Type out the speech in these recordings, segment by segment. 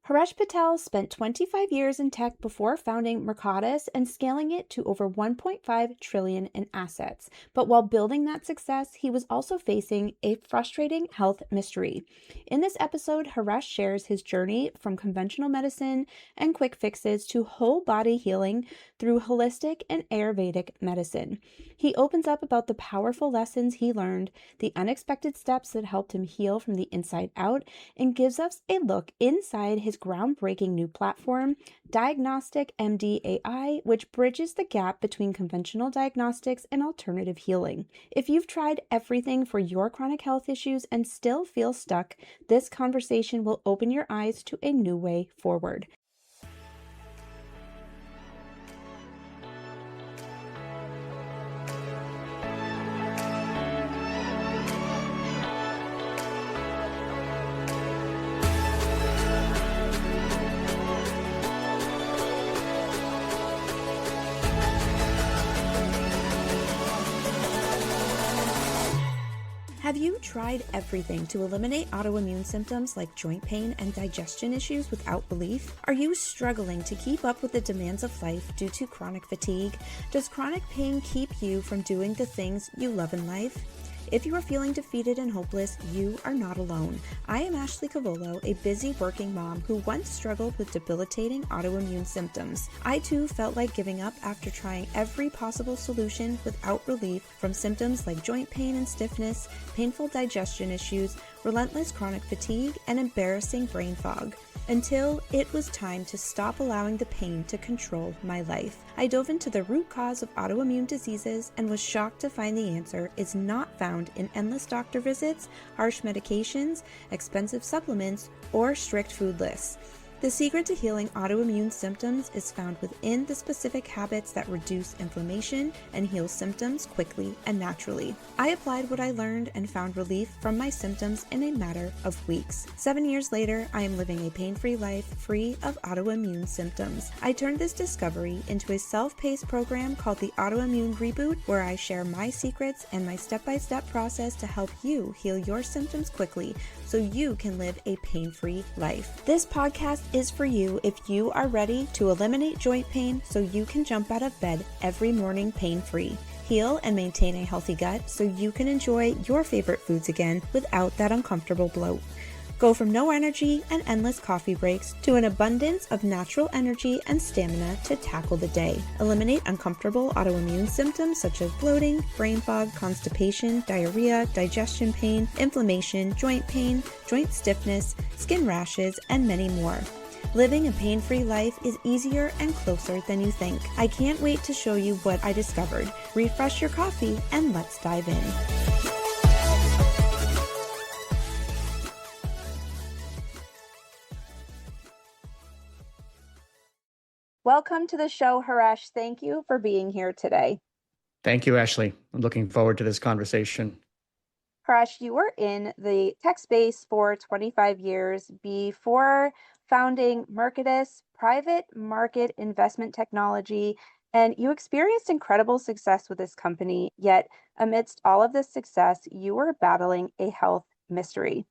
Haresh Patel spent 25 years in tech before founding Mercatus and scaling it to over 1.5 trillion in assets. But while building that success, he was also facing a frustrating health mystery. In this episode, Haresh shares his journey from conventional medicine and quick fixes to whole body healing through holistic and Ayurvedic medicine. He opens up about the powerful lessons he learned, the unexpected steps that helped him heal from the inside out, and gives us a look inside his groundbreaking new platform, Diagnostic MD AI, which bridges the gap between conventional diagnostics and alternative healing. If you've tried everything for your chronic health issues and still feel stuck, this conversation will open your eyes to a new way forward. Have you tried everything to eliminate autoimmune symptoms like joint pain and digestion issues without relief? Are you struggling to keep up with the demands of life due to chronic fatigue? Does chronic pain keep you from doing the things you love in life? If you are feeling defeated and hopeless, you are not alone. I am Ashley Cavolo, a busy working mom who once struggled with debilitating autoimmune symptoms. I too felt like giving up after trying every possible solution without relief from symptoms like joint pain and stiffness, painful digestion issues, relentless chronic fatigue, and embarrassing brain fog. Until it was time to stop allowing the pain to control my life. I dove into the root cause of autoimmune diseases and was shocked to find the answer is not found in endless doctor visits, harsh medications, expensive supplements, or strict food lists. The secret to healing autoimmune symptoms is found within the specific habits that reduce inflammation and heal symptoms quickly and naturally. I applied what I learned and found relief from my symptoms in a matter of weeks. 7 years later, I am living a pain-free life free of autoimmune symptoms. I turned this discovery into a self-paced program called the Autoimmune Reboot, where I share my secrets and my step-by-step process to help you heal your symptoms quickly so you can live a pain-free life. This podcast is for you if you are ready to eliminate joint pain so you can jump out of bed every morning pain-free. Heal and maintain a healthy gut so you can enjoy your favorite foods again without that uncomfortable bloat. Go from no energy and endless coffee breaks to an abundance of natural energy and stamina to tackle the day. Eliminate uncomfortable autoimmune symptoms such as bloating, brain fog, constipation, diarrhea, digestion pain, inflammation, joint pain, joint stiffness, skin rashes, and many more. Living a pain-free life is easier and closer than you think. I can't wait to show you what I discovered. Refresh your coffee and let's dive in. Welcome to the show, Haresh. Thank you for being here today. Thank you, Ashley. I'm looking forward to this conversation. Haresh, you were in the tech space for 25 years before founding Mercatus, private market investment technology, and you experienced incredible success with this company. Yet, amidst all of this success, you were battling a health mystery.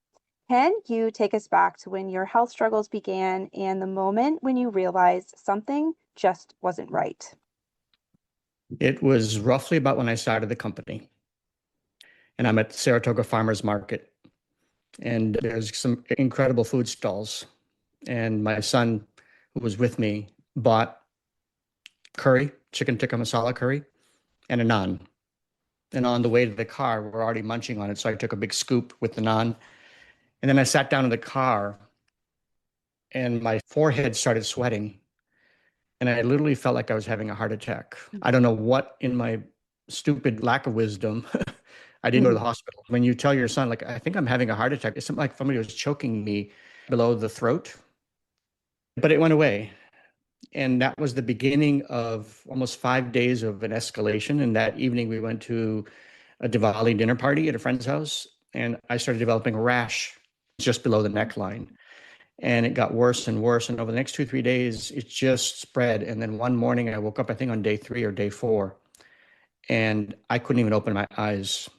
Can you take us back to when your health struggles began and the moment when you realized something just wasn't right? It was roughly about when I started the company. And I'm at Saratoga Farmers Market. And there's some incredible food stalls. And my son, who was with me, bought curry, chicken tikka masala curry, and a naan. And on the way to the car, we're already munching on it. So I took a big scoop with the naan. And then I sat down in the car and my forehead started sweating. And I literally felt like I was having a heart attack. I don't know what in my stupid lack of wisdom, I didn't go to the hospital. When you tell your son, like, I think I'm having a heart attack, it's something like somebody was choking me below the throat. But it went away. And that was the beginning of almost 5 days of an escalation. And that evening we went to a Diwali dinner party at a friend's house. And I started developing a rash just below the neckline. And it got worse and worse. And over the next 2-3 days, it just spread. And then one morning I woke up, I think on day 3 or day 4, and I couldn't even open my eyes.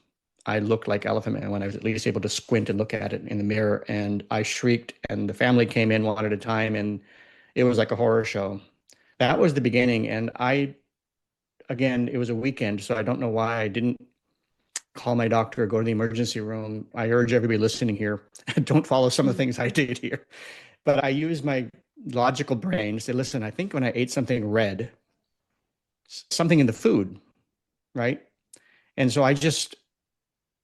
I looked like Elephant Man when I was at least able to squint and look at it in the mirror. And I shrieked, and the family came in one at a time, and it was like a horror show. That was the beginning. And again, it was a weekend, so I don't know why I didn't call my doctor or go to the emergency room. I urge everybody listening here, don't follow some of the things I did here. But I used my logical brain to say, listen, I think when I ate something red, something in the food, right? And so I just,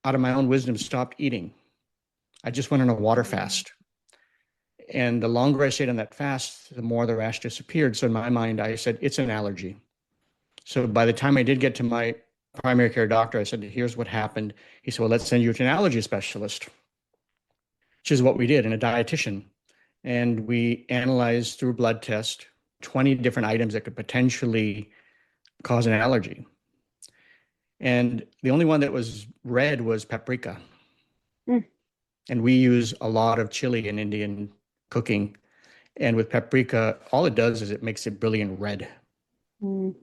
out of my own wisdom, stopped eating. I just went on a water fast. And the longer I stayed on that fast, the more the rash disappeared. So in my mind, I said, it's an allergy. So by the time I did get to my primary care doctor, I said, here's what happened. He said, well, let's send you to an allergy specialist, which is what we did, and a dietitian. And we analyzed through blood test 20 different items that could potentially cause an allergy. And the only one that was red was paprika. Mm. And we use a lot of chili in Indian cooking. And with paprika, all it does is it makes it brilliant red. Mm.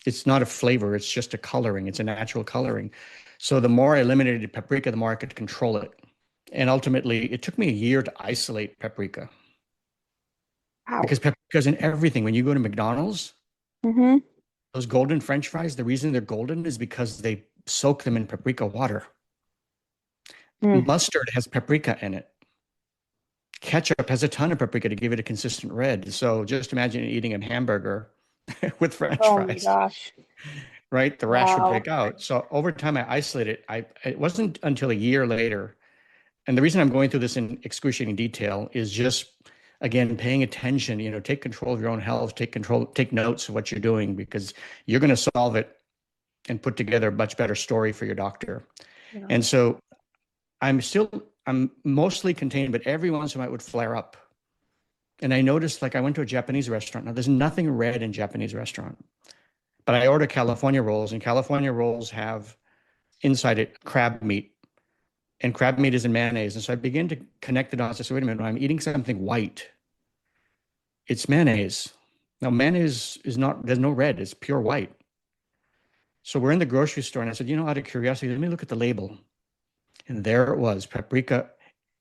It's not a flavor, it's just a coloring. It's a natural coloring. So the more I eliminated paprika, the more I could control it. And ultimately, it took me a year to isolate paprika. Wow. Because paprika's in everything. When you go to McDonald's, Mm-hmm. those golden French fries, the reason they're golden is because they soak them in paprika water. Mm. Mustard has paprika in it. Ketchup has a ton of paprika to give it a consistent red. So just imagine eating a hamburger with French Oh my fries, gosh. right? The rash would Wow. break out. So over time, I isolated. It wasn't until a year later. And the reason I'm going through this in excruciating detail is just, again, paying attention, take control of your own health, take notes of what you're doing, because you're going to solve it and put together a much better story for your doctor. Yeah. And so I'm mostly contained, but every once in a while it would flare up. And I noticed, like, I went to a Japanese restaurant. Now, there's nothing red in Japanese restaurant, but I ordered California rolls, and California rolls have inside it crab meat, and crab meat is in mayonnaise. And so I began to connect the dots. I said, wait a minute, when I'm eating something white, it's mayonnaise. Now, mayonnaise there's no red, it's pure white. So we're in the grocery store, and I said, out of curiosity, let me look at the label. And there it was, paprika.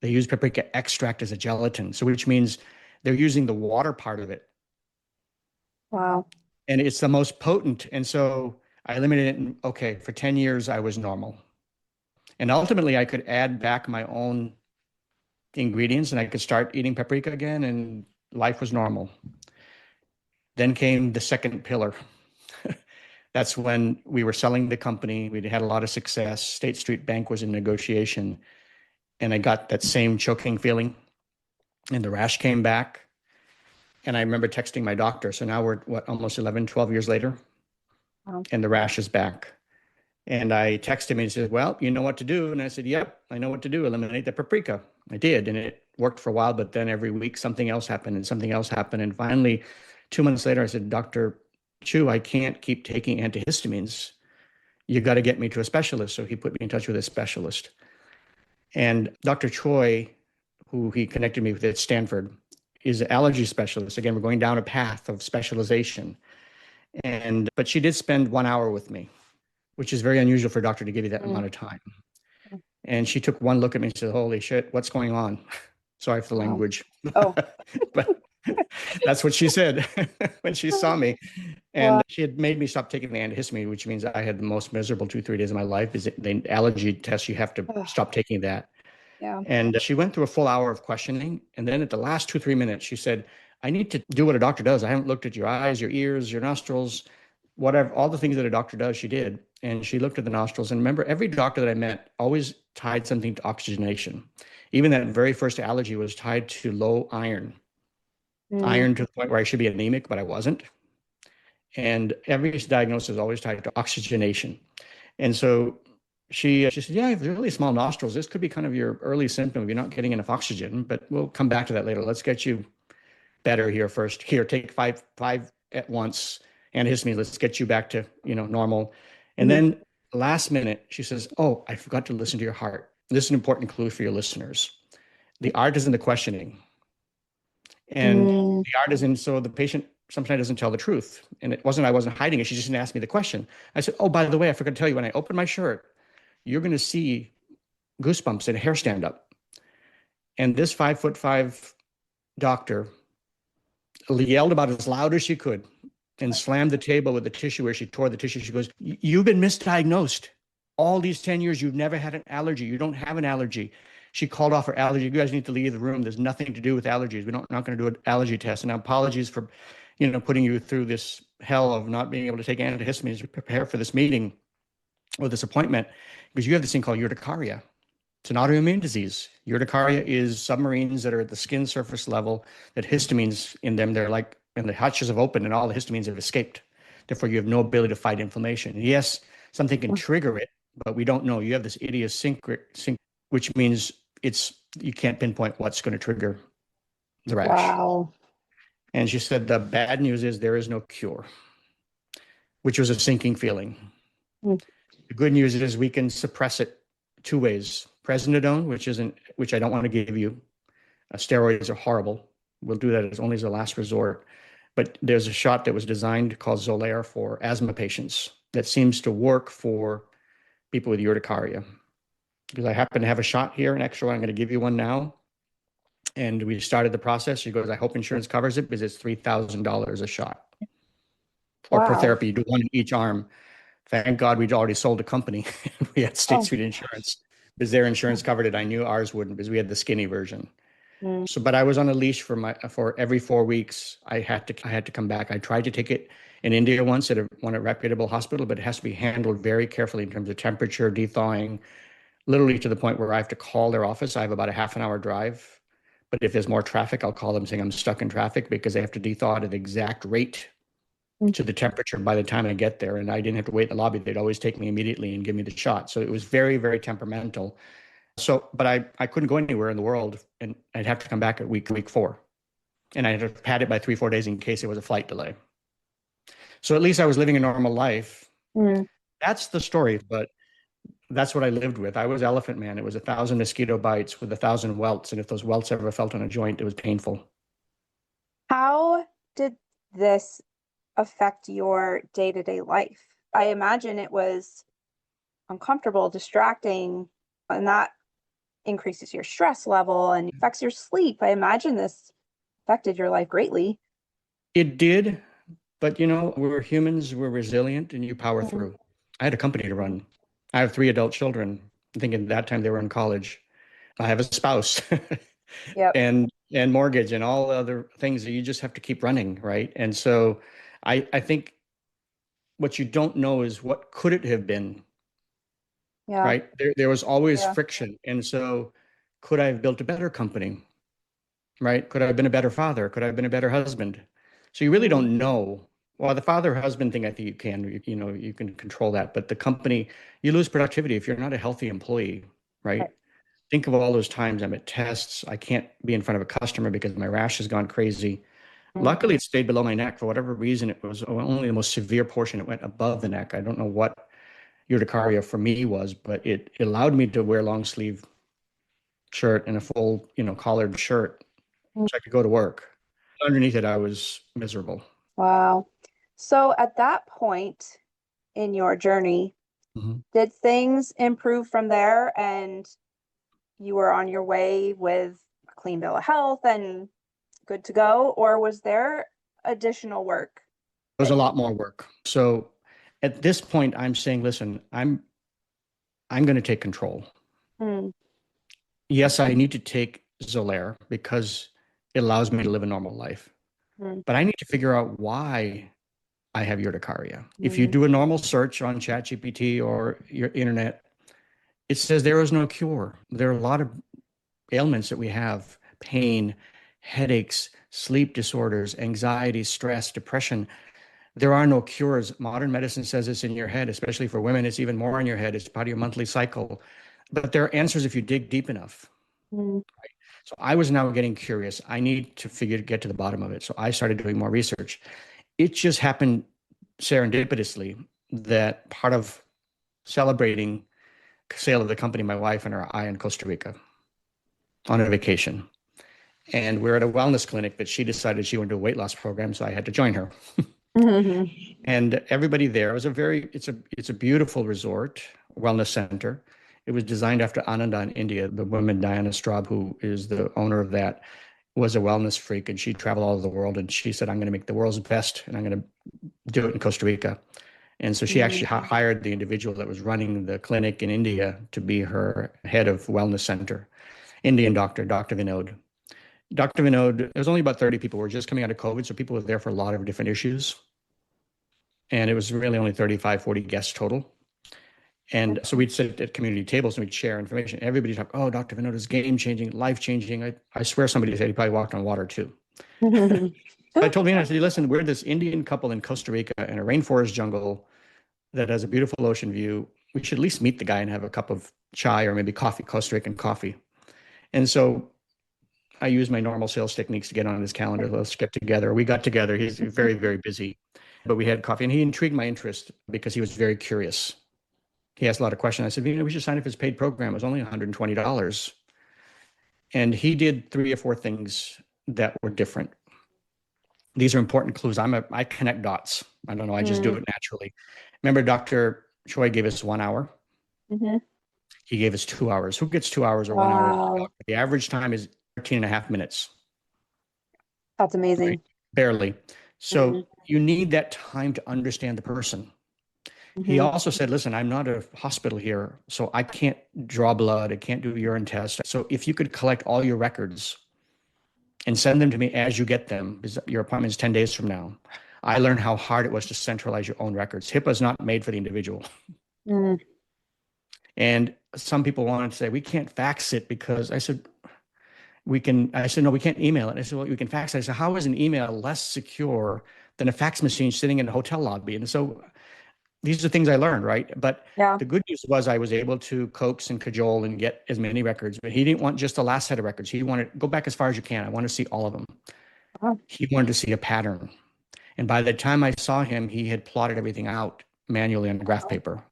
They use paprika extract as a gelatin, so which means they're using the water part of it. Wow. And it's the most potent. And so I eliminated it. And okay, for 10 years, I was normal. And ultimately, I could add back my own ingredients and I could start eating paprika again, and life was normal. Then came the second pillar. That's when we were selling the company. We'd had a lot of success. State Street Bank was in negotiation. And I got that same choking feeling. And the rash came back. And I remember texting my doctor. So now we're, almost 11, 12 years later? Wow. And the rash is back. And I texted him and he said, well, you know what to do. And I said, yep, I know what to do. Eliminate the paprika. I did. And it worked for a while. But then every week, something else happened and something else happened. And finally, 2 months later, I said, Dr. Chu, I can't keep taking antihistamines. You got to get me to a specialist. So he put me in touch with a specialist. And Dr. Choi, who he connected me with at Stanford, is an allergy specialist. Again, we're going down a path of specialization. But she did spend 1 hour with me, which is very unusual for a doctor to give you that amount of time. And she took one look at me and said, holy shit, what's going on? Sorry for the language. Oh. But that's what she said when she saw me. And she had made me stop taking the antihistamine, which means I had the most miserable 2-3 days of my life. Is it the allergy test? You have to stop taking that. Yeah. And she went through a full hour of questioning. And then at the last 2-3 minutes, she said, I need to do what a doctor does. I haven't looked at your eyes, your ears, your nostrils, whatever, all the things that a doctor does, she did. And she looked at the nostrils. And remember, every doctor that I met always tied something to oxygenation. Even that very first allergy was tied to low iron. Iron to the point where I should be anemic, but I wasn't. And every diagnosis is always tied to oxygenation. And so she said, yeah, I have really small nostrils. This could be kind of your early symptom if you're not getting enough oxygen, but we'll come back to that later. Let's get you better here first. Here, take five at once. Antihistamines, let's get you back to, normal. And then last minute, she says, oh, I forgot to listen to your heart. This is an important clue for your listeners. The art is in the questioning. And the art is in, so the patient sometimes doesn't tell the truth. And it wasn't, I wasn't hiding it. She just didn't ask me the question. I said, oh, by the way, I forgot to tell you, when I opened my shirt, you're going to see goosebumps and hair stand up. And this 5'5" doctor yelled about as loud as she could and slammed the table with the tissue where she tore the tissue. She goes, "You've been misdiagnosed. All these 10 years, you've never had an allergy. You don't have an allergy." She called off her allergy. "You guys need to leave the room. There's nothing to do with allergies. We're not going to do an allergy test. And apologies for, putting you through this hell of not being able to take antihistamines to prepare for this meeting or this appointment, because you have this thing called urticaria. It's an autoimmune disease. Urticaria is submarines that are at the skin surface level, that histamines in them, they're like, and the hatches have opened and all the histamines have escaped. Therefore, you have no ability to fight inflammation. And yes, something can trigger it, but we don't know. You have this idiosyncratic, which means you can't pinpoint what's going to trigger the rash. Wow. And she said, the bad news is there is no cure, which was a sinking feeling. Mm. The good news is we can suppress it two ways. Prednisone, which I don't want to give you. Steroids are horrible. We'll do that only as a last resort. But there's a shot that was designed called Xolair for asthma patients that seems to work for people with urticaria. Because I happen to have a shot here, an extra one. I'm going to give you one now. And we started the process. She goes, "I hope insurance covers it because it's $3,000 a shot." Or per Wow. therapy, you do one in each arm. Thank God we'd already sold a company. We had State Oh. Street Insurance because their insurance covered it. I knew ours wouldn't because we had the skinny version. Mm. But I was on a leash for every 4 weeks. I had to come back. I tried to take it in India once at one reputable hospital, but it has to be handled very carefully in terms of temperature, thawing, literally to the point where I have to call their office. I have about a half an hour drive. But if there's more traffic, I'll call them saying I'm stuck in traffic because they have to thaw at an exact rate to the temperature by the time I get there. And I didn't have to wait in the lobby. They'd always take me immediately and give me the shot. So it was very, very temperamental. But I couldn't go anywhere in the world, and I'd have to come back at week 4. And I had to pad it by 3-4 days in case there was a flight delay. So at least I was living a normal life. Mm. That's the story, but that's what I lived with. I was Elephant Man. It was 1,000 mosquito bites with 1,000 welts. And if those welts ever felt on a joint, it was painful. How did this affect your day-to-day life? I imagine it was uncomfortable, distracting, and that increases your stress level and affects your sleep. I imagine this affected your life greatly. It did, but we're humans, we're resilient, and you power Mhm. through. I had a company to run. I have 3 adult children. I think at that time they were in college. I have a spouse. Yep. and mortgage and all other things that you just have to keep running, right? And so I think what you don't know is what could it have been, Yeah. right? There was always Yeah. friction. And so could I have built a better company, right? Could I have been a better father? Could I have been a better husband? So you really don't know. Well, the father-husband thing, I think you can control that. But the company, you lose productivity if you're not a healthy employee, right? Right. Think of all those times I'm at tests. I can't be in front of a customer because my rash has gone crazy. Mm. Luckily, it stayed below my neck. For whatever reason, it was only the most severe portion. It went above the neck. I don't know what urticaria for me was, but it allowed me to wear long sleeve shirt and a full, collared shirt, so I could go to work. Underneath it, I was miserable. Wow. So at that point in your journey, Mhm. did things improve from there and you were on your way with a clean bill of health and good to go? Or was there additional work? It was a lot more work. So at this point, I'm saying, listen, I'm going to take control. Mm. Yes, I need to take Xolair because it allows me to live a normal life. Mm. But I need to figure out why I have urticaria. If you do a normal search on ChatGPT or your internet, it says there is no cure. There are a lot of ailments that we have: pain, headaches, sleep disorders, anxiety, stress, depression. There are no cures. Modern medicine says it's in your head, especially for women. It's even more in your head. It's part of your monthly cycle. But there are answers if you dig deep enough. Mm. So I was now getting curious. I need to get to the bottom of it. So I started doing more research. It just happened serendipitously that part of celebrating sale of the company, my wife and I in Costa Rica on a vacation. And we're at a wellness clinic that she decided she wanted to do a weight loss program, so I had to join her. Mhm. And everybody there was it's a beautiful resort. wellness center. It was designed after Ananda in India. The woman, Diana Straub, who is the owner of that, was a wellness freak, and she traveled all over the world. And she said, I'm going to make the world's best, and I'm going to do it in Costa Rica. And so she actually hired the individual that was running the clinic in India to be her head of wellness center, Indian doctor, Dr. Vinod. Dr. Vinod, there was only about 30 people. We're just coming out of COVID, so people were there for a lot of different issues. And it was really only 35, 40 guests total. And so we'd sit at community tables and we'd share information. Everybody's like, oh, Dr. Vinod is game-changing, life-changing. I swear somebody said he probably walked on water too. I told Vinod, I said, listen, we're this Indian couple in Costa Rica in a rainforest jungle that has a beautiful ocean view. We should at least meet the guy and have a cup of chai or maybe coffee, Costa Rican coffee. And so I used my normal sales techniques to get on his calendar. Let's get together. We got together. He's very, very busy, but we had coffee, and he intrigued my interest because he was very curious. He asked a lot of questions. I said, we should sign up for his paid program. It was only $120. And he did 3 or 4 things that were different. These are important clues. I connect dots. I don't know. I just do it naturally. Remember, Dr. Choi gave us 1 hour. He gave us 2 hours. Who gets 2 hours or 1 hour? The average time is 13.5 minutes. That's amazing. Right? Barely. So you need that time to understand the person. He also said, listen, I'm not a hospital here, so I can't draw blood. I can't do urine tests. So if you could collect all your records and send them to me as you get them, because your appointment is 10 days from now. I learned how hard it was to centralize your own records. HIPAA is not made for the individual. And some people wanted to say, we can't fax it because I said, no, we can't email it. I said, well, we can fax it. I said, how is an email less secure than a fax machine sitting in a hotel lobby? And so these are things I learned, right? But the good news was I was able to coax and cajole and get as many records, but he didn't want just the last set of records. He wanted, go back as far as you can. I want to see all of them. He wanted to see a pattern. And by the time I saw him, he had plotted everything out manually on the graph paper.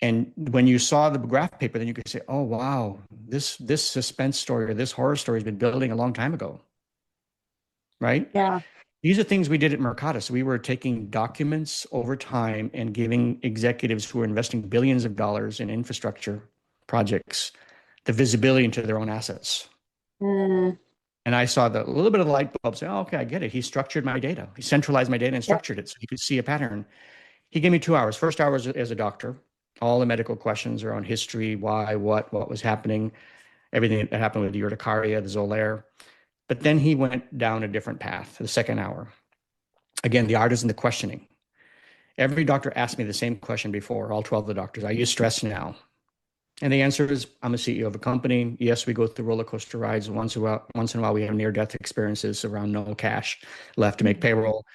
And when you saw the graph paper, then you could say, oh, wow, this suspense story or this horror story has been building a long time ago, right? Yeah. These are things we did at Mercatus. We were taking documents over time and giving executives who were investing billions of dollars in infrastructure projects the visibility into their own assets. And I saw a little bit of the light bulb say, oh, okay, I get it. He structured my data. He centralized my data and structured it so he could see a pattern. He gave me 2 hours. First hour was as a doctor. All the medical questions around history, why, what was happening, everything that happened with the urticaria, the Xolair. But then he went down a different path, the second hour. Again, the art is in the questioning. Every doctor asked me the same question before, all 12 of the doctors. Are you stressed now? And the answer is, I'm a CEO of a company. Yes, we go through roller coaster rides. Once in a while, we have near-death experiences around no cash left to make payroll.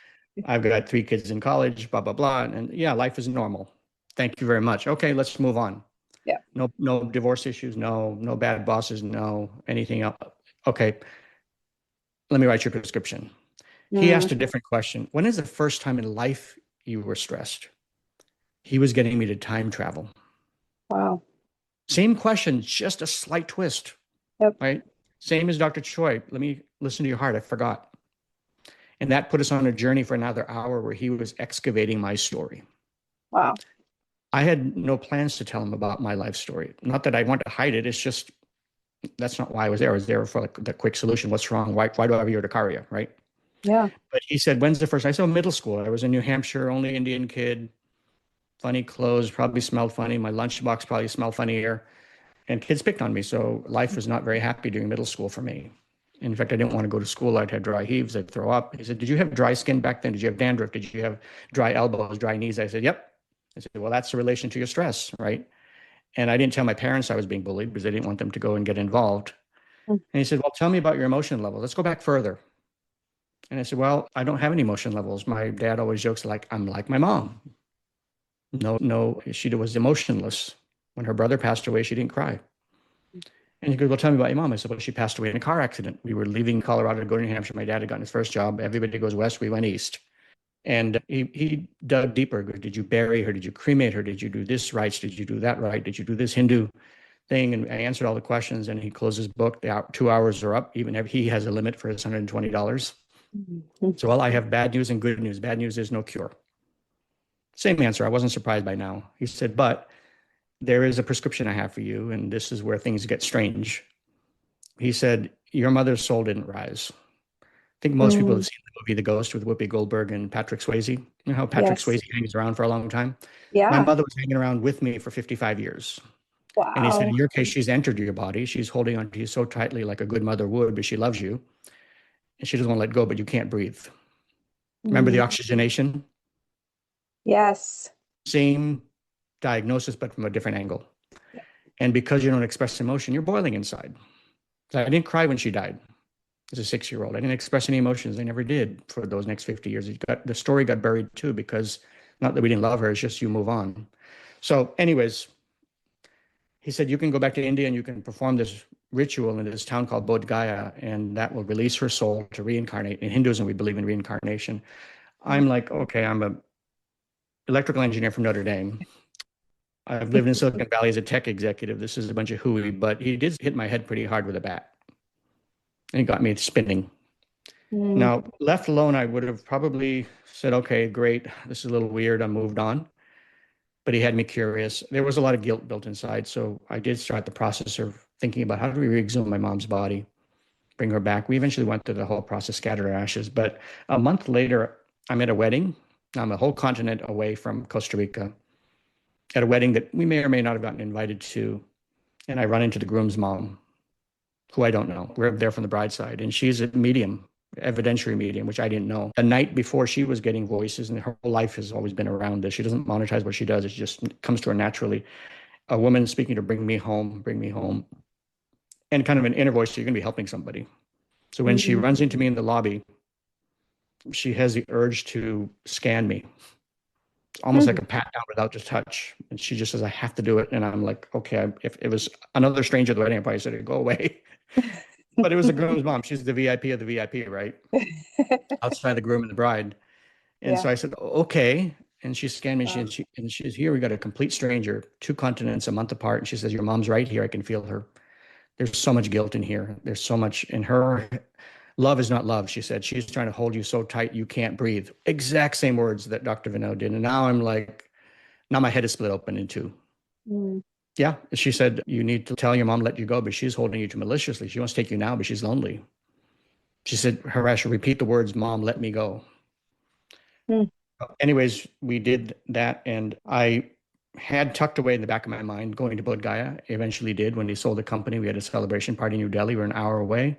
I've got 3 kids in college, blah, blah, blah. And yeah, life is normal. Thank you very much. Okay, let's move on. Yeah. No divorce issues. No bad bosses. No anything else. Okay. Let me write your prescription. He asked a different question. When is the first time in life you were stressed? He was getting me to time travel. Wow. Same question, just a slight twist. Yep. Right? Same as Dr. Choi. Let me listen to your heart. I forgot. And that put us on a journey for another hour where he was excavating my story. Wow. I had no plans to tell him about my life story. Not that I want to hide it. It's just, that's not why I was there. I was there for the quick solution. What's wrong? Why do I have urticaria, right? Yeah. But he said, when's the first? I said, middle school. I was in New Hampshire, only Indian kid, funny clothes, probably smelled funny. My lunchbox probably smelled funnier. And kids picked on me. So life was not very happy during middle school for me. In fact, I didn't want to go to school. I'd have dry heaves. I'd throw up. He said, did you have dry skin back then? Did you have dandruff? Did you have dry elbows, dry knees? I said, yep. I said, well, that's a relation to your stress, right? And I didn't tell my parents I was being bullied because I didn't want them to go and get involved. And he said, well, tell me about your emotion level. Let's go back further. And I said, well, I don't have any emotion levels. My dad always jokes like, I'm like my mom. No, she was emotionless. When her brother passed away, she didn't cry. And he goes, well, tell me about your mom. I said, well, she passed away in a car accident. We were leaving Colorado to go to New Hampshire. My dad had gotten his first job. Everybody goes west. We went east. And he dug deeper. Did you bury her? Did you cremate her? Did you do this rites? Did you do that right? Did you do this Hindu thing? And I answered all the questions, and he closed his book. The 2 hours are up. Even if he has a limit for his $120. So, well, I have bad news and good news. Bad news is no cure. Same answer. I wasn't surprised by now. He said, but there is a prescription I have for you, and this is where things get strange. He said, your mother's soul didn't rise. I think most people have Mm, seen the movie The Ghost with Whoopi Goldberg and Patrick Swayze. You know how Patrick yes. Swayze hangs around for a long time? My Yeah. mother was hanging around with me for 55 years. And he said, in Wow. your case, she's entered your body. She's holding on to you so tightly like a good mother would, but she loves you. And she doesn't want to let go, but you can't breathe. Remember the Mm, oxygenation? yes. Same diagnosis, but from a different angle. And because you don't express emotion, you're boiling inside. So I didn't cry when she died as a 6-year-old. I didn't express any emotions. I never did for those next 50 years. The story got buried too, because not that we didn't love her, it's just you move on. So, anyways, he said, you can go back to India and you can perform this ritual in this town called Bodh Gaya, and that will release her soul to reincarnate. In Hinduism, we believe in reincarnation. I'm like, okay, I'm a electrical engineer from Notre Dame. I've lived in Silicon Valley as a tech executive. This is a bunch of hooey, but he did hit my head pretty hard with a bat, and it got me spinning. Mm, Now, left alone, I would have probably said, okay, great. This is a little weird. I moved on. But he had me curious. There was a lot of guilt built inside. So I did start the process of thinking about how do we re-exhume my mom's body, bring her back. We eventually went through the whole process, scattered her ashes. But a month later, I'm at a wedding. I'm a whole continent away from Costa Rica at a wedding that we may or may not have gotten invited to. And I run into the groom's mom, who I don't know. We're there from the bride's side. And she's a medium, evidentiary medium, which I didn't know. The night before, she was getting voices, and her whole life has always been around this. She doesn't monetize what she does. It just comes to her naturally. A woman speaking to bring me home, and kind of an inner voice. So you're going to be helping somebody. So when she mm, runs into me in the lobby, she has the urge to scan me, almost like mm. a pat down without the touch. And she just says, I have to do it. And I'm like, okay, if it was another stranger at the wedding, I probably said, go away. But it was the groom's mom. She's the VIP of the VIP, right? Outside the groom and the bride. And Yeah. so I said, okay. And she scanned me, Wow. and she's here. We got a complete stranger, 2 continents, a month apart. And she says, your mom's right here. I can feel her. There's so much guilt in here. There's so much in her. Love is not love, she said. She's trying to hold you so tight you can't breathe. Exact same words that Dr. Vinod did. And now I'm like, now my head is split open in two. Mm, Yeah. She said, you need to tell your mom, let you go, but she's holding you too maliciously. She wants to take you now, but she's lonely. She said, Haresh, repeat the words, mom, let me go. mm, Anyways, we did that. And I had tucked away in the back of my mind going to Bodh Gaya. Eventually did. When he sold the company, we had a celebration party in New Delhi. We were an hour away.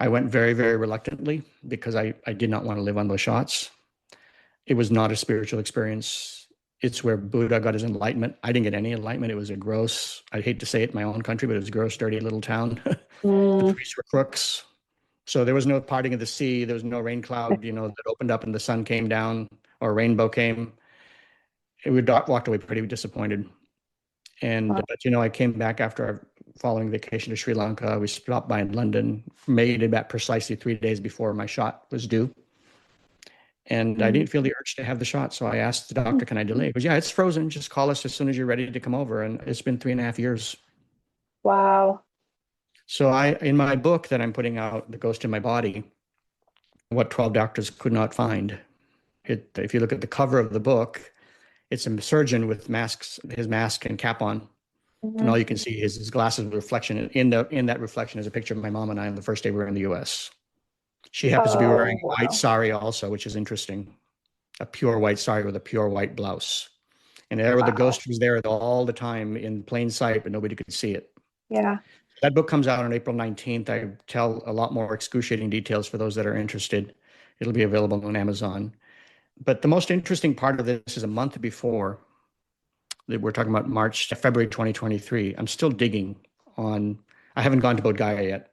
I went very, very reluctantly because I did not want to live on those shots. It was not a spiritual experience. It's where Buddha got his enlightenment. I didn't get any enlightenment. It was a gross, I hate to say it in my own country, but it was a gross, dirty little town. The mm. priests were crooks. So there was no parting of the sea. There was no rain cloud, that opened up and the sun came down or a rainbow came. We walked away pretty disappointed. Wow. But I came back after our following vacation to Sri Lanka. We stopped by in London, made it back precisely 3 days before my shot was due. And I Mm, didn't feel the urge to have the shot. So I asked the doctor, can I delay? He goes, yeah, it's frozen. Just call us as soon as you're ready to come over. And it's been 3.5 years. wow. So in my book that I'm putting out, The Ghost in My Body, what 12 doctors could not find. If you look at the cover of the book, it's a surgeon with his mask and cap on. And Mhm. all you can see is his glasses with reflection. In that reflection is a picture of my mom and I on the first day we were in the US. She happens to be wearing Oh, a white wow. sari also, which is interesting. A pure white sari with a pure white blouse. And there the Wow. ghost was there all the time in plain sight, but nobody could see it. Yeah. That book comes out on April 19th. I tell a lot more excruciating details for those that are interested. It'll be available on Amazon. But the most interesting part of this is a month before, that we're talking about February 2023. I'm still digging on, I haven't gone to Bodh Gaya yet,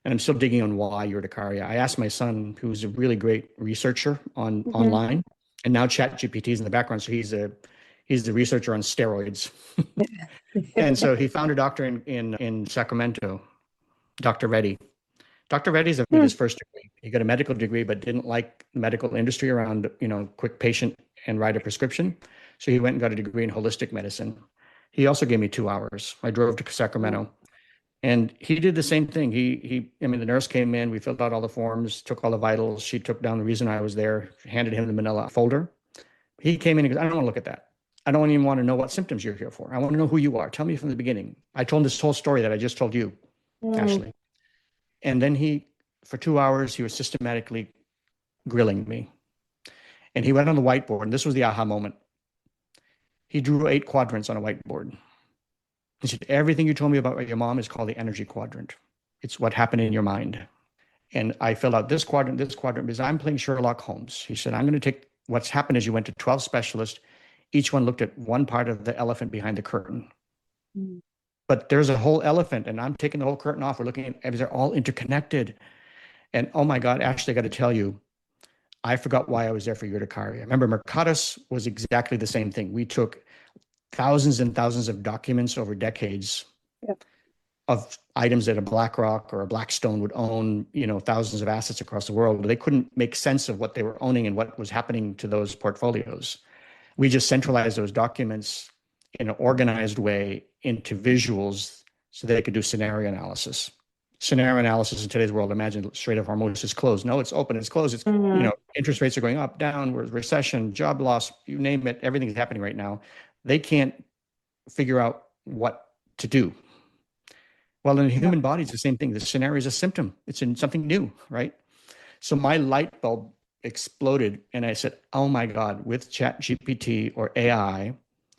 and I'm still digging on why urticaria. I asked my son, who's a really great researcher Mhm. online, and now ChatGPT is in the background, so he's the researcher on steroids. And so he found a doctor in Sacramento, Dr. Reddy. Dr. Reddy's with Hmm. his first degree. He got a medical degree, but didn't like the medical industry around, quick patient and write a prescription. So he went and got a degree in holistic medicine. He also gave me 2 hours. I drove to Wow. Sacramento, and he did the same thing. I mean, the nurse came in, we filled out all the forms, took all the vitals. She took down the reason I was there, handed him the manila folder. He came in and goes, I don't want to look at that. I don't even want to know what symptoms you're here for. I want to know who you are. Tell me from the beginning. I told him this whole story that I just told you, Mm. Ashley. And then for 2 hours, he was systematically grilling me. And he went on the whiteboard, and this was the aha moment. He drew 8 quadrants on a whiteboard. He said, everything you told me about your mom is called the energy quadrant. It's what happened in your mind. And I filled out this quadrant, because I'm playing Sherlock Holmes. He said, I'm going to take what's happened is you went to 12 specialists. Each one looked at one part of the elephant behind the curtain. Mm. But there's a whole elephant, and I'm taking the whole curtain off. We're looking at, they're all interconnected. And oh my God, Ashley, I got to tell you, I forgot why I was there for urticaria. Remember, Mercatus was exactly the same thing. We took thousands and thousands of documents over decades of items that a BlackRock or a Blackstone would own, thousands of assets across the world. They couldn't make sense of what they were owning and what was happening to those portfolios. We just centralized those documents in an organized way into visuals so they could do scenario analysis. Scenario analysis in today's world, imagine Strait of Hormuz is closed. No, it's open, it's closed. It's, interest rates are going up, down, recession, job loss, you name it, everything's happening right now. They can't figure out what to do. Well, in the human body, it's the same thing. The scenario is a symptom. It's in something new, right? So my light bulb exploded, and I said, oh my God, with Chat GPT or AI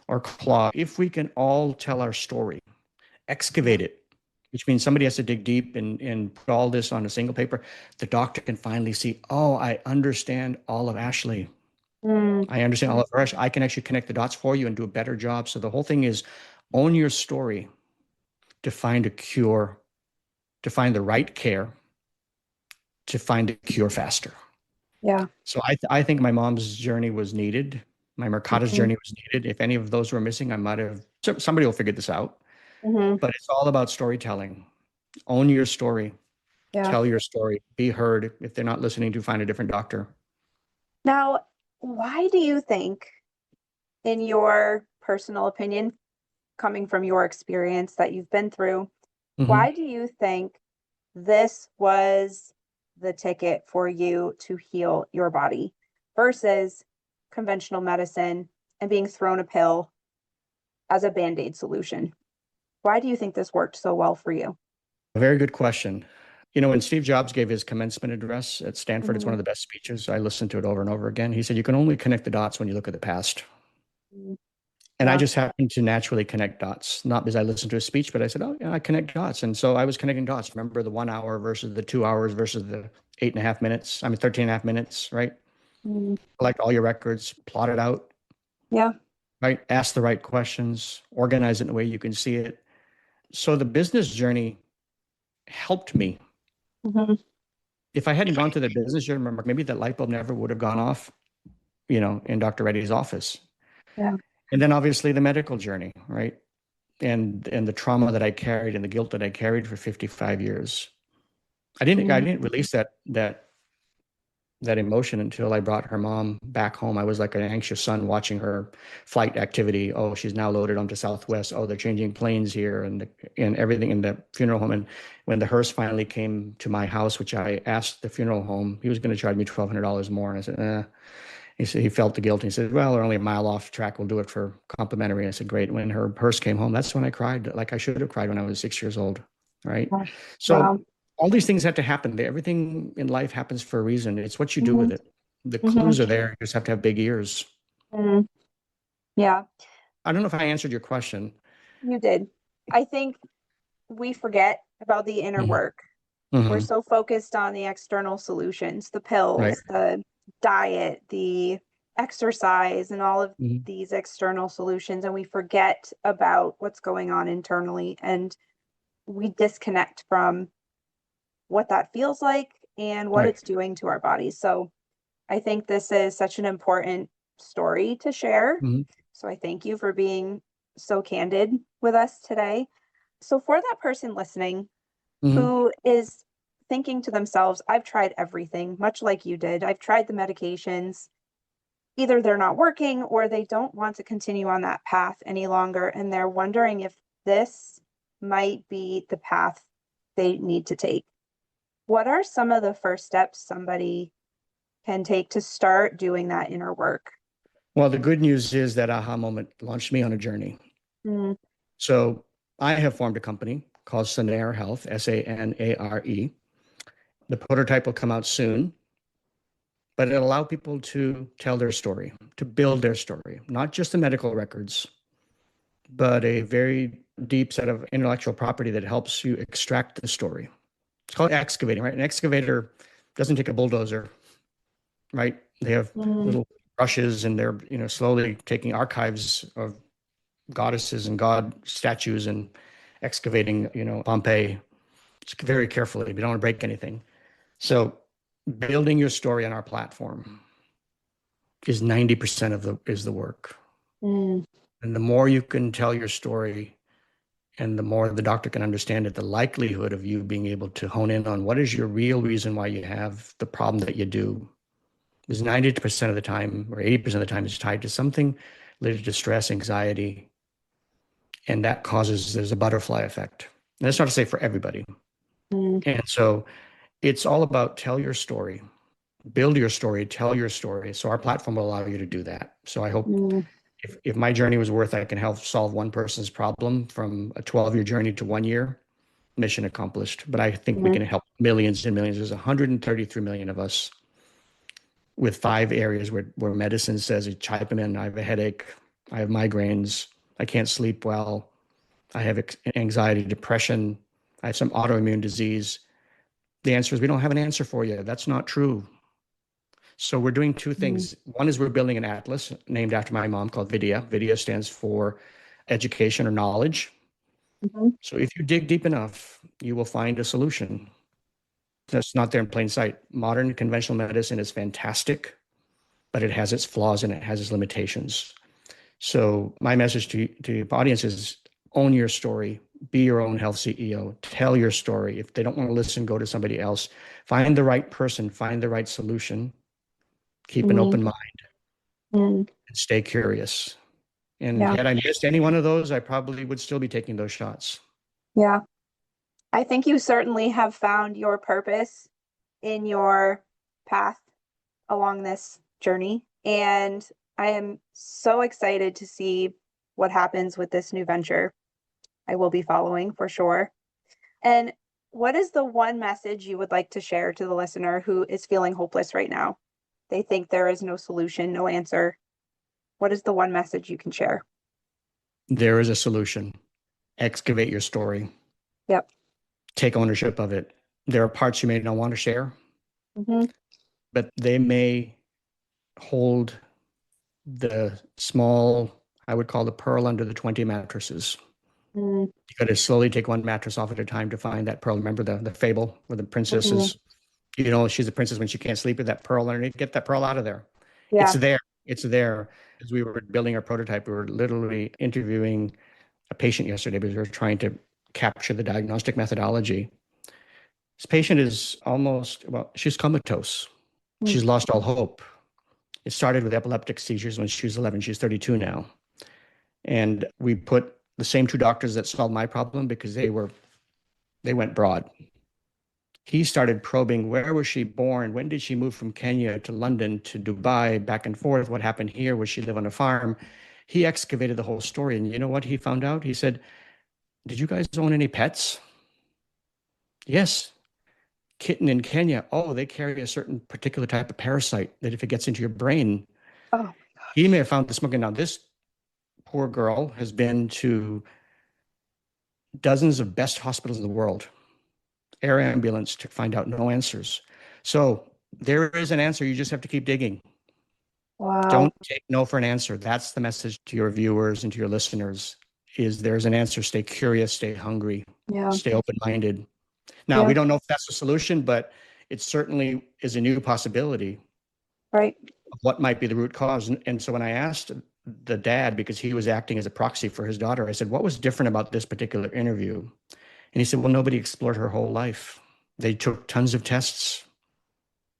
or Claude, if we can all tell our story, excavate it, which means somebody has to dig deep and put all this on a single paper, the doctor can finally see, oh, I understand all of Ashley. I understand all of Haresh. I can actually connect the dots for you and do a better job. So the whole thing is own your story to find a cure, to find the right care, to find a cure faster. Yeah. So I think my mom's journey was needed. My Mercatus journey was needed. If any of those were missing, I might have, somebody will figure this out. But it's all about storytelling. Own your story. Yeah. Tell your story. Be heard. If they're not listening to, find a different doctor. Now, why do you think, in your personal opinion, coming from your experience that you've been through, why do you think this was the ticket for you to heal your body versus conventional medicine and being thrown a pill as a Band-Aid solution? Why do you think this worked so well for you? A very good question. When Steve Jobs gave his commencement address at Stanford, it's one of the best speeches. I listened to it over and over again. He said, you can only connect the dots when you look at the past. And I just happened to naturally connect dots, not because I listened to a speech, but I said, oh, yeah, I connect dots. And so I was connecting dots. Remember the 1 hour versus the 2 hours versus the 8.5 minutes, 13.5 minutes, right? Collect all your records, plot it out. Yeah. Right? Ask the right questions, organize it in a way you can see it. So the business journey helped me. If I hadn't gone to the business journey, maybe that light bulb never would have gone off, in Dr. Reddy's office. Yeah. And then obviously the medical journey, right? And the trauma that I carried and the guilt that I carried for 55 years. I didn't release that emotion until I brought her mom back home. I was like an anxious son watching her flight activity. Oh, she's now loaded onto Southwest. Oh, they're changing planes here and everything in the funeral home. And when the hearse finally came to my house, which I asked the funeral home, he was going to charge me $1,200 more. And I said, He said he felt the guilt. He said, well, they're only a mile off track. We'll do it for complimentary. I said, great. When her hearse came home, that's when I cried like I should have cried when I was 6 years old. Right. So all these things had to happen. Everything in life happens for a reason. It's what you do with it. The clues are there. You just have to have big ears. Yeah. I don't know if I answered your question. You did. I think we forget about the inner work. We're so focused on the external solutions, the pills, the diet, the exercise, and all of these external solutions. And we forget about what's going on internally. And we disconnect from what that feels like and what it's doing to our bodies. So I think this is such an important story to share. So I thank you for being so candid with us today. So for that person listening who is thinking to themselves, I've tried everything, much like you did. I've tried the medications. Either they're not working or they don't want to continue on that path any longer. And they're wondering if this might be the path they need to take. What are some of the first steps somebody can take to start doing that inner work? Well, the good news is that aha moment launched me on a journey. Mm, So I have formed a company called Sanare Health, Sanare. The prototype will come out soon, but it allow people to tell their story, to build their story, not just the medical records, but a very deep set of intellectual property that helps you extract the story. It's called excavating, right? An excavator doesn't take a bulldozer, right? They have mm, little brushes and they're, slowly taking archives of goddesses and god statues and excavating, Pompeii very carefully. We don't want to break anything. So building your story on our platform is 90% of the work. mm, And the more you can tell your story and the more the doctor can understand it, the likelihood of you being able to hone in on what is your real reason why you have the problem that you do is 90% of the time or 80% of the time is tied to something related to stress, anxiety, and that causes, there's a butterfly effect. And that's not to say for everybody. mm, And so it's all about tell your story, build your story, tell your story. So our platform will allow you to do that. So I hope mm, if my journey was worth, I can help solve one person's problem from a 12-year journey to 1 year, mission accomplished. But I think we mm. can help millions and millions. There's 133 million of us with 5 areas where medicine says, type them in. I have a headache. I have migraines. I can't sleep well. I have anxiety, depression. I have some autoimmune disease. The answer is we don't have an answer for you. That's not true. So we're doing two Mm, things. One is we're building an atlas named after my mom called Vidya. Vidya stands for education or knowledge. mhm, So if you dig deep enough, you will find a solution that's not there in plain sight. Modern conventional medicine is fantastic, but it has its flaws and it has its limitations. So my message to your audience is own your story, be your own health CEO, tell your story. If they don't want to listen, go to somebody else. Find the right person, find the right solution, keep an mm, open mind, mm. and stay curious. And Yeah, had I missed any one of those, I probably would still be taking those shots. yeah. I think you certainly have found your purpose in your path along this journey. And I am so excited to see what happens with this new venture. I will be following for sure. And what is the one message you would like to share to the listener who is feeling hopeless right now? They think there is no solution, no answer. What is the one message you can share? There is a solution. Excavate your story, Yep. take ownership of it. There are parts you may not want to share, Hmm. but they may hold the small, I would call the pearl under the 20 mattresses. Mm-hmm. You got to slowly take one mattress off at a time to find that pearl. Remember the fable where the princess Hmm. is, she's a princess when she can't sleep with that pearl underneath. Get that pearl out of there. It's Yeah. there. It's there. As we were building our prototype, we were literally interviewing a patient yesterday because we were trying to capture the diagnostic methodology. This patient is almost, well, she's comatose. Mm. She's lost all hope. It started with epileptic seizures when she was 11. She's 32 now. And we put the same two doctors that solved my problem because they went broad. He started probing, where was she born? When did she move from Kenya to London to Dubai, back and forth? What happened here? Was she live on a farm? He excavated the whole story. And you know what he found out? He said, did you guys own any pets? Yes. Kitten in Kenya. Oh, they carry a certain particular type of parasite that if it gets into your brain, Oh, he may have found the smoking. Now, this poor girl has been to dozens of best hospitals in the world, air ambulance to find out no answers. So there is an answer. You just have to keep digging. wow. Don't take no for an answer. That's the message to your viewers and to your listeners is there's an answer. Stay curious, stay hungry, Yeah. stay open-minded. Now, we Yeah. don't know if that's a solution, but it certainly is a new possibility Right. of what might be the root cause. And so when I asked the dad, because he was acting as a proxy for his daughter, I said, what was different about this particular interview? And he said, well, nobody explored her whole life. They took tons of tests,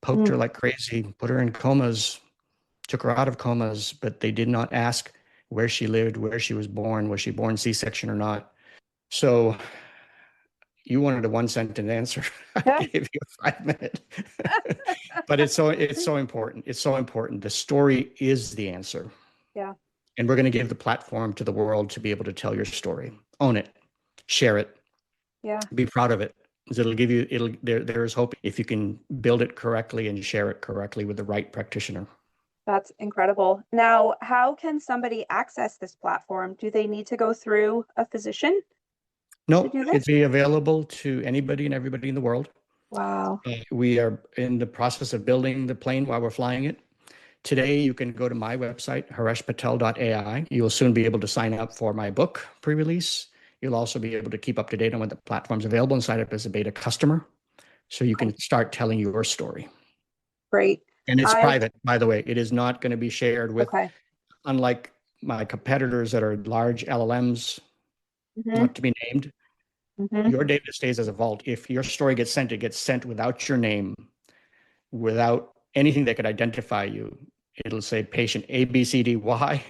poked Mm. her like crazy, put her in comas, took her out of comas, but they did not ask where she lived, where she was she born C-section or not. So you wanted a one sentence answer. I gave you a 5 minute. But it's so important. It's so important. The story is the answer. Yeah. And we're going to give the platform to the world to be able to tell your story. Own it, share it, Yeah. be proud of it. 'Cause there is hope if you can build it correctly and share it correctly with the right practitioner. That's incredible. Now, how can somebody access this platform? Do they need to go through a physician to No, do this? it's available to anybody and everybody in the world. Wow. We are in the process of building the plane while we're flying it. Today, you can go to my website, hareshpatel.ai. You'll soon be able to sign up for my book pre-release. You'll also be able to keep up to date on when the platform's available and sign up as a beta customer. So you can start telling your story. Great. And it's I private, by the way. It is not going to be shared with, okay. unlike my competitors that are large LLMs, Mm-hmm. not to be named. Mm-hmm. Your data stays as a vault. If your story gets sent, it gets sent without your name, without anything that could identify you. It'll say patient A, B, C, D, Y.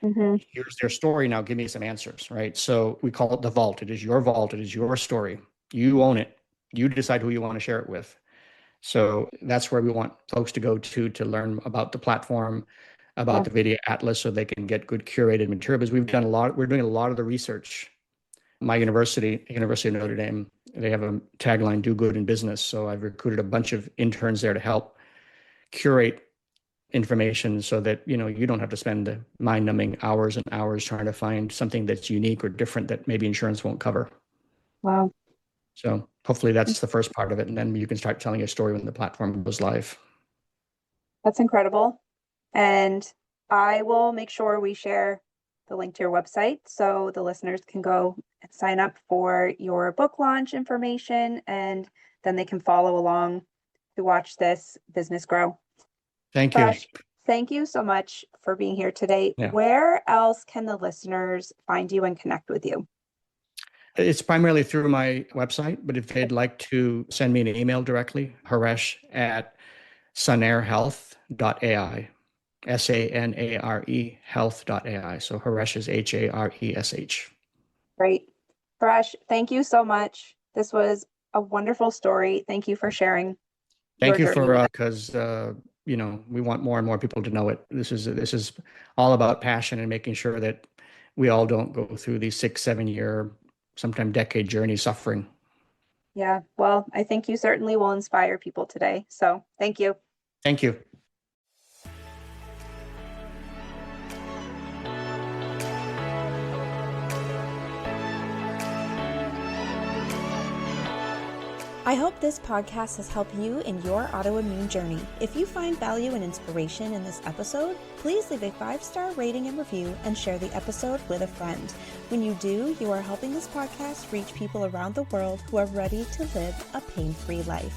Mm-hmm. Here's their story. Now give me some answers, right? So we call it the vault. It is your vault. It is your story. You own it. You decide who you want to share it with. So that's where we want folks to go to learn about the platform, about the Video Atlas, so they can get good curated material. Because we're doing a lot of the research. My university, University of Notre Dame, they have a tagline, do good in business. So I've recruited a bunch of interns there to help curate information so that, you don't have to spend the mind-numbing hours and hours trying to find something that's unique or different that maybe insurance won't cover. Wow. So hopefully that's the first part of it. And then you can start telling your story when the platform goes live. That's incredible. And I will make sure we share the link to your website so the listeners can go and sign up for your book launch information, and then they can follow along to watch this business grow. Thank you. Fresh, thank you so much for being here today. Yeah. Where else can the listeners find you and connect with you? It's primarily through my website, but if they'd like to send me an email directly, haresh@sanarehealth.ai, SANARE health.ai. So Haresh is HARESH. Great. Fresh, thank you so much. This was a wonderful story. Thank you for sharing. Thank you your journey with us. because we want more and more people to know it. This is all about passion and making sure that we all don't go through these 6-7 year, sometimes decade journey suffering. Yeah, well, I think you certainly will inspire people today. So thank you. Thank you. I hope this podcast has helped you in your autoimmune journey. If you find value and inspiration in this episode, please leave a 5-star rating and review and share the episode with a friend. When you do, you are helping this podcast reach people around the world who are ready to live a pain-free life.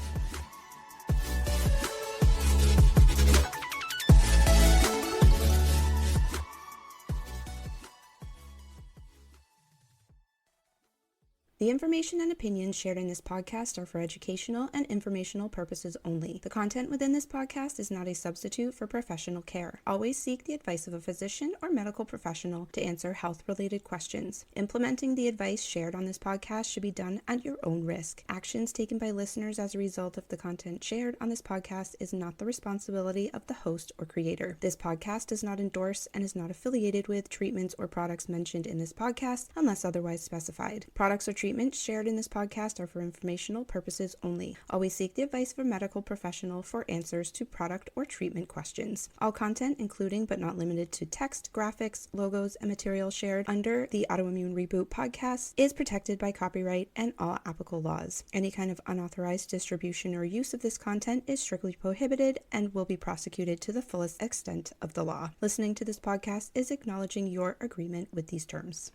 The information and opinions shared in this podcast are for educational and informational purposes only. The content within this podcast is not a substitute for professional care. Always seek the advice of a physician or medical professional to answer health-related questions. Implementing the advice shared on this podcast should be done at your own risk. Actions taken by listeners as a result of the content shared on this podcast is not the responsibility of the host or creator. This podcast does not endorse and is not affiliated with treatments or products mentioned in this podcast unless otherwise specified. Products or treatments shared in this podcast are for informational purposes only. Always seek the advice of a medical professional for answers to product or treatment questions. All content, including but not limited to text, graphics, logos, and material shared under the Autoimmune Reboot podcast, is protected by copyright and all applicable laws. Any kind of unauthorized distribution or use of this content is strictly prohibited and will be prosecuted to the fullest extent of the law. Listening to this podcast is acknowledging your agreement with these terms.